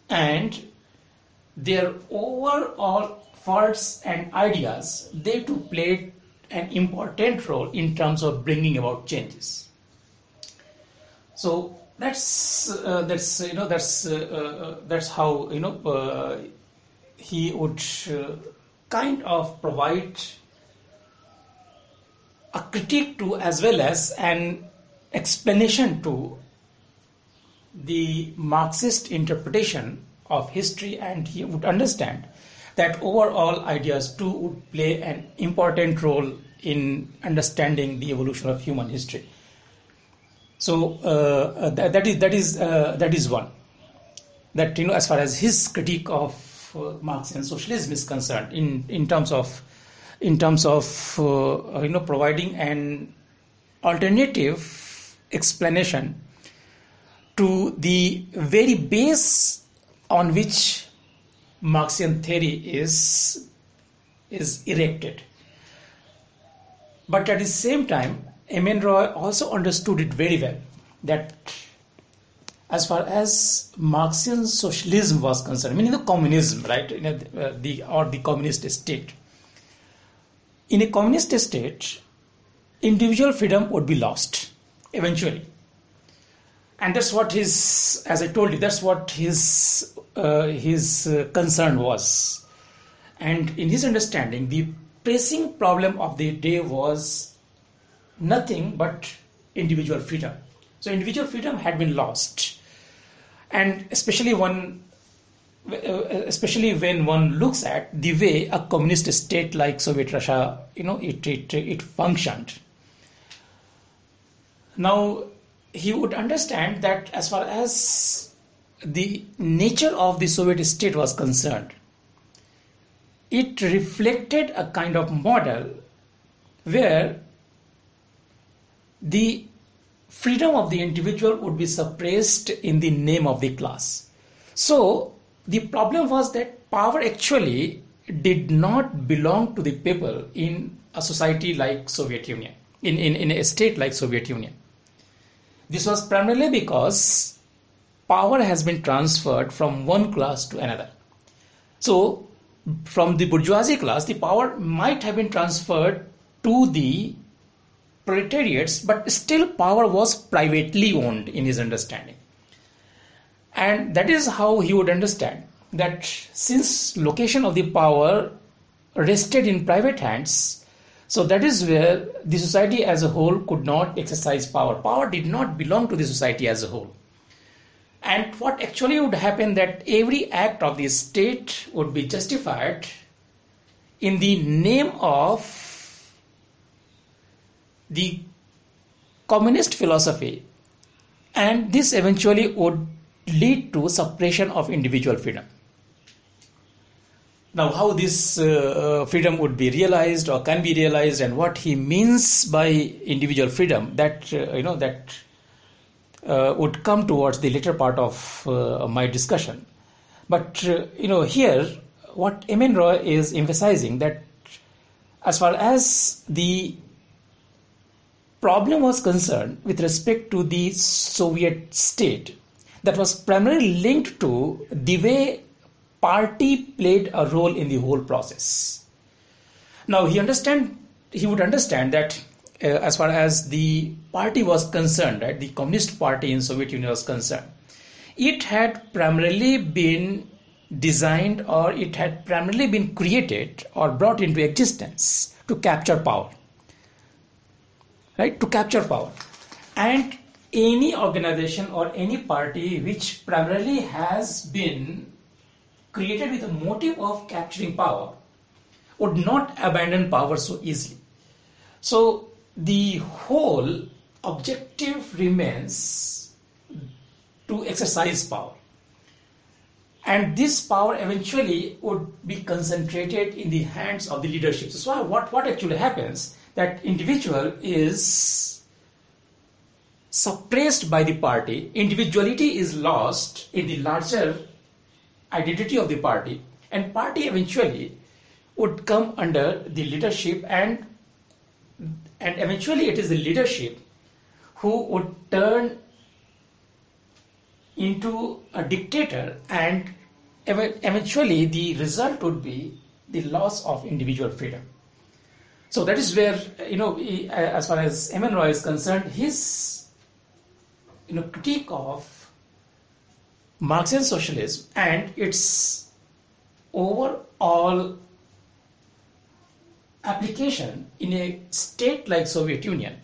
and their overall thoughts and ideas, they too played an important role in terms of bringing about changes. So that's how he would kind of provide a critique to as well as an explanation to the Marxist interpretation of history, and he would understand that overall ideas too would play an important role in understanding the evolution of human history. So that is one. That, as far as his critique of Marxian socialism is concerned, in terms of providing an alternative explanation to the very base on which Marxian theory is erected. But at the same time, M.N. Roy also understood it very well, that as far as Marxian socialism was concerned, meaning the communism, right, the communist state. In a communist state, individual freedom would be lost eventually. And that's what as I told you, that's what his concern was. And in his understanding, the pressing problem of the day was nothing but individual freedom. So individual freedom had been lost. And especially when one looks at the way a communist state like Soviet Russia, it functioned. Now, he would understand that as far as the nature of the Soviet state was concerned, it reflected a kind of model where the freedom of the individual would be suppressed in the name of the class. So the problem was that power actually did not belong to the people in a society like Soviet Union, in a state like Soviet Union. This was primarily because power has been transferred from one class to another. So from the bourgeoisie class, the power might have been transferred to the proletariats, but still power was privately owned in his understanding. And that is how he would understand that since location of the power rested in private hands, so that is where the society as a whole could not exercise power. Power did not belong to the society as a whole. And what actually would happen, that every act of the state would be justified in the name of the communist philosophy, and this eventually would lead to suppression of individual freedom. Now, how this freedom would be realized or can be realized, and what he means by individual freedom, that would come towards the later part of my discussion. But here, what M.N. Roy is emphasizing, that as far as the problem was concerned with respect to the Soviet state, that was primarily linked to the way party played a role in the whole process. Now he would understand that as far as the party was concerned, right, the Communist Party in Soviet Union was concerned, it had primarily been designed, or it had primarily been created or brought into existence to capture power. Right, to capture power. And any organization or any party which primarily has been created with a motive of capturing power would not abandon power so easily. So the whole objective remains to exercise power. And this power eventually would be concentrated in the hands of the leadership. So what actually happens, that individual is suppressed by the party, individuality is lost in the larger identity of the party, and party eventually would come under the leadership, and eventually it is the leadership who would turn into a dictator, and eventually the result would be the loss of individual freedom. So that is where, as far as M.N. Roy is concerned, his critique of Marxian socialism and its overall application in a state like Soviet Union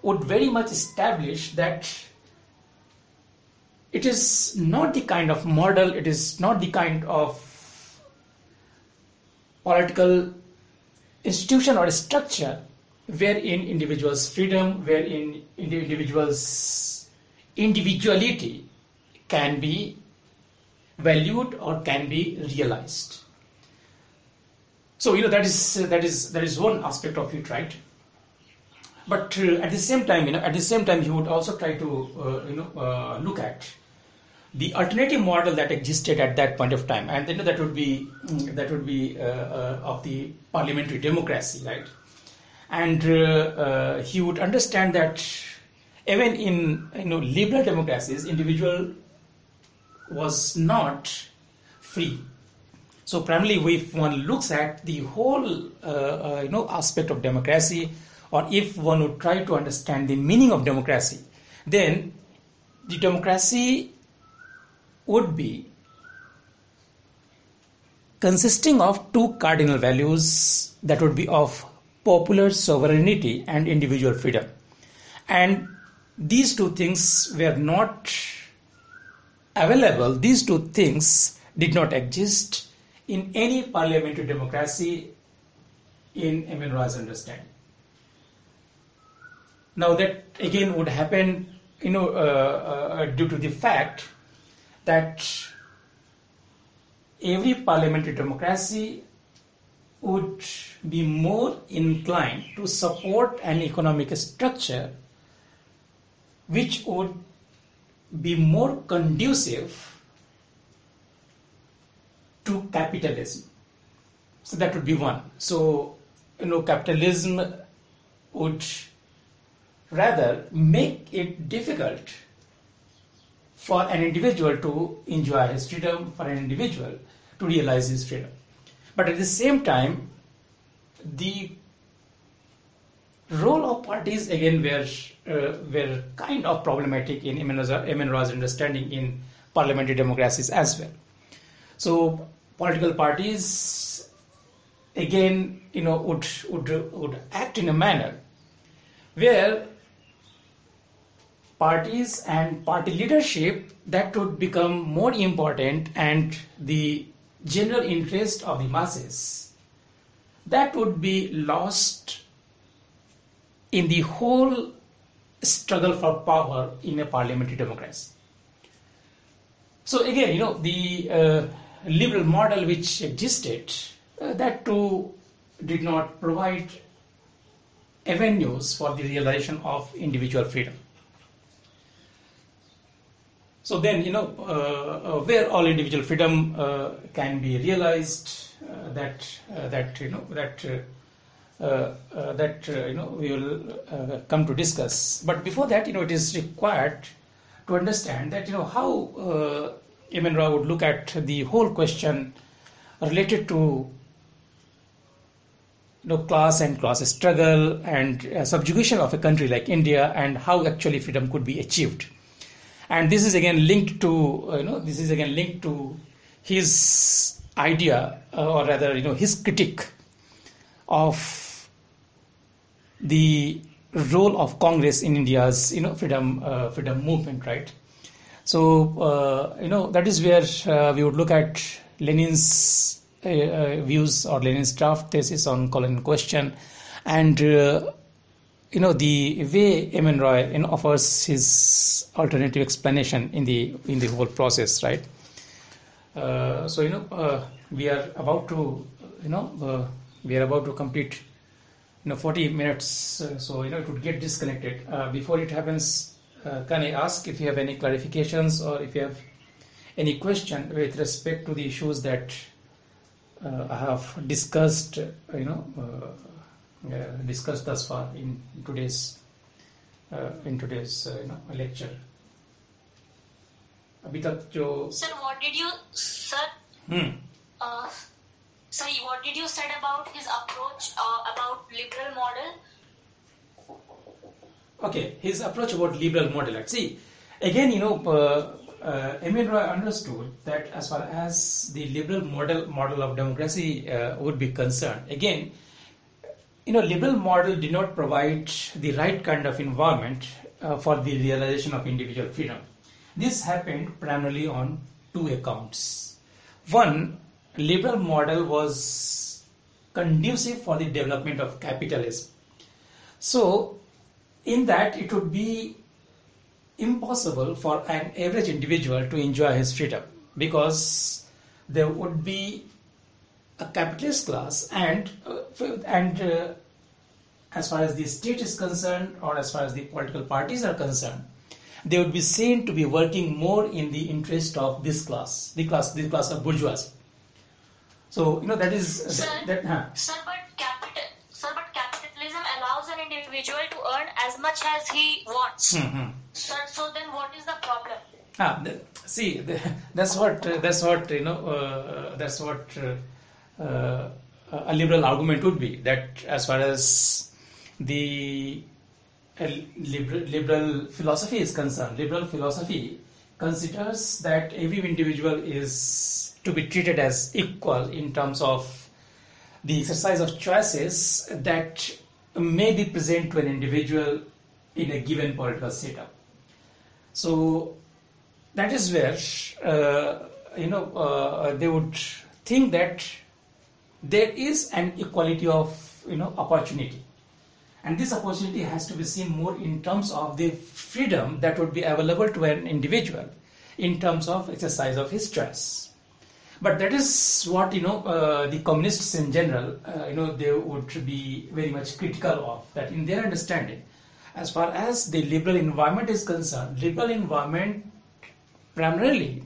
would very much establish that it is not the kind of model, it is not the kind of political institution or structure wherein individuals' freedom, wherein individuals' individuality can be valued or can be realized. So that is one aspect of it, right? But at the same time, he would also try to look at the alternative model that existed at that point of time, and that would be of the parliamentary democracy, right? And he would understand that even in liberal democracies, individual was not free. So primarily, if one looks at the whole aspect of democracy, or if one would try to understand the meaning of democracy, then the democracy would be consisting of two cardinal values that would be of popular sovereignty and individual freedom. And these two things were not available, these two things did not exist in any parliamentary democracy in M.N. Roy's understanding. Now that again would happen, due to the fact that every parliamentary democracy would be more inclined to support an economic structure which would be more conducive to capitalism. So that would be one. So, capitalism would rather make it difficult for an individual to enjoy his freedom, for an individual to realize his freedom. But at the same time, the role of parties again were kind of problematic in M.N. Roy's understanding in parliamentary democracies as well. So political parties again would act in a manner where parties and party leadership that would become more important, and the general interest of the masses that would be lost in the whole struggle for power in a parliamentary democracy. So again, the liberal model which existed, that too did not provide avenues for the realization of individual freedom. So then, where all individual freedom can be realized, we will come to discuss. But before that, it is required to understand that how M.N. Roy would look at the whole question related to class and class struggle and subjugation of a country like India, and how actually freedom could be achieved. And this is again linked to his idea, or rather, his critique of the role of Congress in India's freedom movement, right? So that is where we would look at Lenin's views, or Lenin's draft thesis on colonial question, and the way M.N. Roy offers his alternative explanation in the whole process, right? So we are about to complete 40 minutes, so it would get disconnected. Before it happens, can I ask if you have any clarifications, or if you have any question with respect to the issues that I have discussed thus far in today's lecture. अभी तक जो Sir, what did you, sir, hmm sorry, what did you said about his approach about liberal model? Okay, his approach about liberal model. Let's see. Again, Emil Roy understood that as far as the liberal model of democracy would be concerned, again, liberal model did not provide the right kind of environment for the realization of individual freedom. This happened primarily on two accounts. One, liberal model was conducive for the development of capitalism. So, in that it would be impossible for an average individual to enjoy his freedom because there would be a capitalist class and as far as the state is concerned or as far as the political parties are concerned, they would be seen to be working more in the interest of this class, the class of bourgeoisie. So that is Sir, Sir, but capitalism allows an individual to earn as much as he wants. Sir, so then what is the problem? That's what a liberal argument would be, that as far as the liberal philosophy is concerned, liberal philosophy considers that every individual is to be treated as equal in terms of the exercise of choices that may be present to an individual in a given political setup. So that is where they would think that there is an equality of opportunity, and this opportunity has to be seen more in terms of the freedom that would be available to an individual in terms of exercise of his choice. But that is what the communists in general they would be very much critical of, that in their understanding, as far as the liberal environment is concerned, liberal environment primarily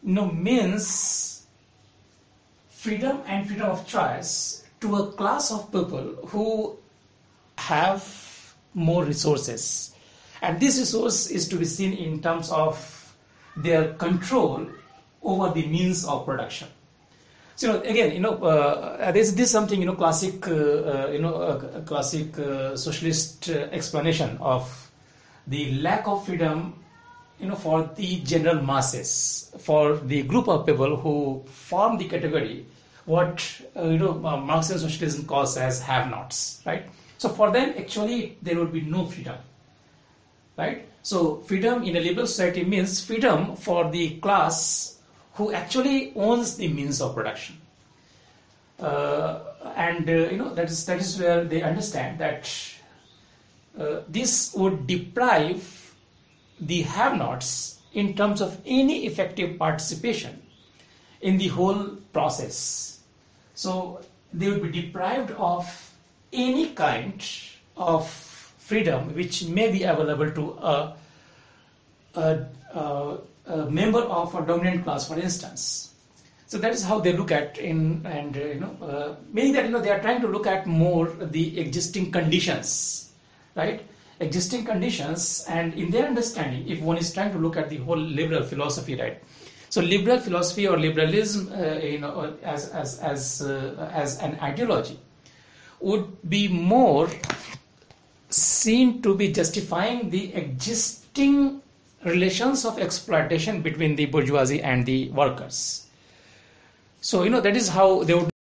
means freedom and freedom of choice to a class of people who have more resources, and this resource is to be seen in terms of their control over the means of production. So again, this is something classic, classic socialist explanation of the lack of freedom, for the general masses, for the group of people who form the category what Marxian socialism calls as have-nots, right? So for them, actually, there would be no freedom, right? So freedom in a liberal society means freedom for the class who actually owns the means of production, that is where they understand that this would deprive the have-nots in terms of any effective participation in the whole process. So they would be deprived of any kind of freedom which may be available to a member of a dominant class, for instance. So that is how they look at meaning that they are trying to look at more the existing conditions, right? Existing conditions, and in their understanding, if one is trying to look at the whole liberal philosophy, right? So liberal philosophy or liberalism, as an ideology, would be more seen to be justifying the existing relations of exploitation between the bourgeoisie and the workers. So that is how they would